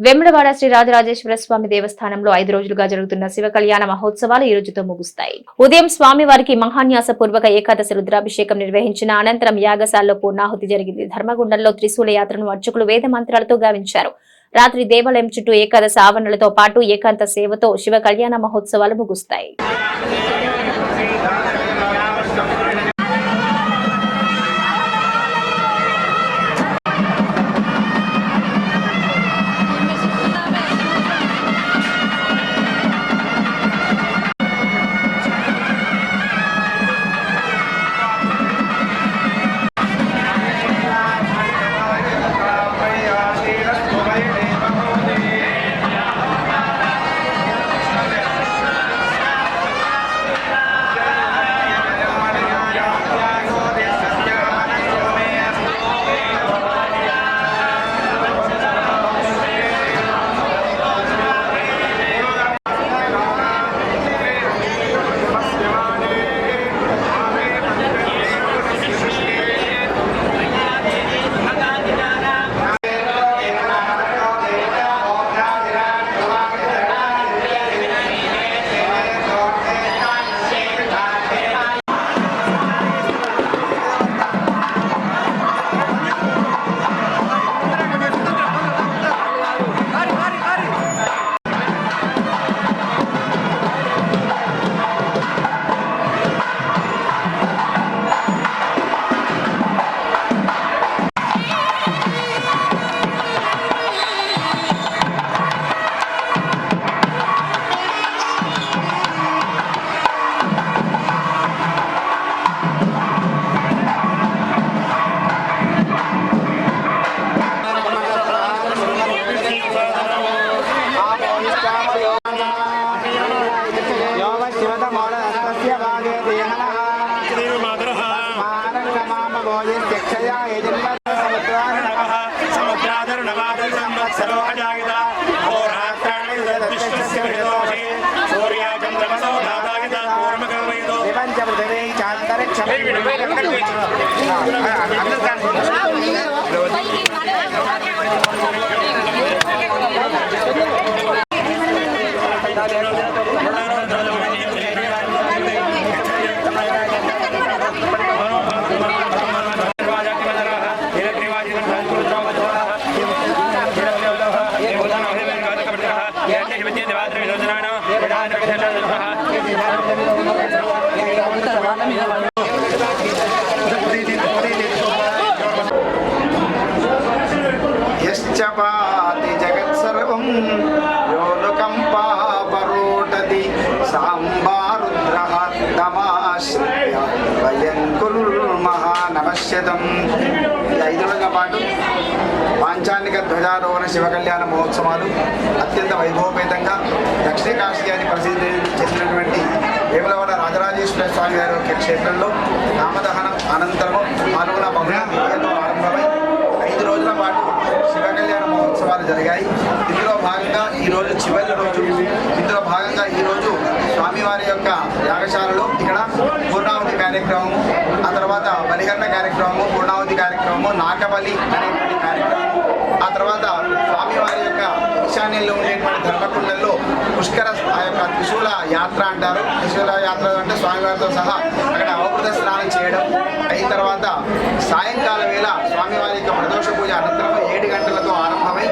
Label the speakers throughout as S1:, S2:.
S1: వేములవాడ శ్రీ రాజరాజేశ్వర స్వామి దేవస్థానంలో 5 రోజులుగా జరుగుతున్న శివ కళ్యాణ మహోత్సవాలు ఈ రోజుతో ముగుస్తాయి. ఉదయం స్వామివారికి మహాన్యాస పూర్వక ఏకాదశి రుద్రాభిషేకం నిర్వహించిన అనంతరం యాగశాలలో పూర్ణాహుతి జరిగింది. ధర్మగుండంలో త్రిశూల యాత్రను అర్చకులు వేద మంత్రాలతో గావించారు. రాత్రి దేవాలయం చుట్టూ ఏకాదశి ఆవరణలతో పాటు ఏకాంత సేవతో శివ కళ్యాణ మహోత్సవాలు ముగుస్తాయి.
S2: యశ్చపాతి జగత్సర్వం యోనుకం పాపరోటది సాంబారుద్రః తమాశ్రయ వయం కుర్మః నమస్యతం. ఈ 5 రోజుల పాటు పాంచానిక ధ్వజారోహణ శివ కళ్యాణ మహోత్సవాలు అత్యంత వైభవపేతంగా దక్షిణ కాశీ అని ప్రసిద్ధి చెందినటువంటి వేములవాడ రాజరాజేశ్వర స్వామి వారి యొక్క క్షేత్రంలో నామదహనం అనంతరము పాల్గొన పౌర్ణమితో ఆరంభమై 5 రోజుల పాటు శివ కళ్యాణ మహోత్సవాలు జరిగాయి. ఇందులో భాగంగా ఈరోజు చివరి రోజు. ఇందులో భాగంగా ఈరోజు స్వామివారి యొక్క యాగశాలలో ఇక్కడ పూర్ణావతి కార్యక్రమము, ఆ తర్వాత బలిగన్న కార్యక్రమము, పూర్ణావతి కార్యక్రమము, నాకబలి అనేటువంటి కార్యక్రమము, ఆ తర్వాత స్వామివారి యొక్క ఈశాన్యంలో ఉండేటువంటి ధర్మకుండంలో పుష్కర ఆ యొక్క త్రిశూల యాత్ర అంటారు. త్రిశూల యాత్ర అంటే స్వామివారితో సహా అక్కడ అవభృత స్నానం చేయడం అయిన తర్వాత సాయంకాల వేళ స్వామివారి యొక్క ప్రదోష పూజ అనంతరం 7 గంటలతో ఆరంభమై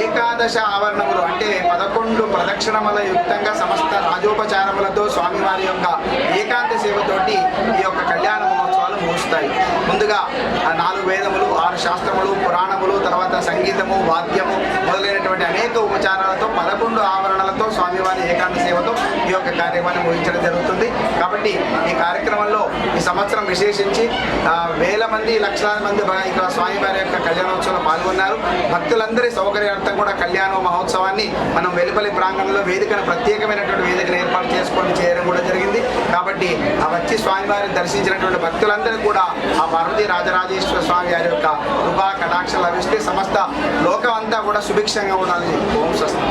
S2: ఏకాదశ ఆవరణములు అంటే 11 ప్రదక్షిణముల యుక్తంగా సమస్త రాజోపచారములతో స్వామివారి యొక్క ఏకాంత సేవతోటి ఈ యొక్క కళ్యాణ మహోత్సవాలు ముగుస్తాయి. ముందుగా 4 వేదములు, 6 శాస్త్రములు, పురాణములు, తర్వాత సంగీతము, వాద్యము మొదలైనటువంటి అనేక ఉపచారాలతో 11 ఆవరణలతో స్వామివారి ఏకాంత సేవతో ఈ యొక్క కార్యక్రమాన్ని ముగించడం జరుగుతుంది. కాబట్టి ఈ కార్యక్రమంలో ఈ సంవత్సరం విశేషించి వేల మంది, లక్షలాది మంది ఇక్కడ స్వామివారి యొక్క కళ్యాణోత్సవంలో పాల్గొన్నారు. భక్తులందరి సౌకర్యార్థం కూడా కళ్యాణ మహోత్సవాన్ని మనం వెలుపలి ప్రాంగణంలో ప్రత్యేకమైనటువంటి వేదికను ఏర్పాటు చేసుకొని చేయడం కూడా జరిగింది. కాబట్టి ఆ వచ్చి స్వామివారిని దర్శించినటువంటి భక్తులందరూ కూడా ఆ పార్వతీ రాజరాజేశ్వర స్వామి వారి యొక్క కృపా కటాక్షలు లభిస్తే సమస్త లోకం అంతా కూడా సుభిక్షంగా ఉండాలని ఓం స్వస్తి.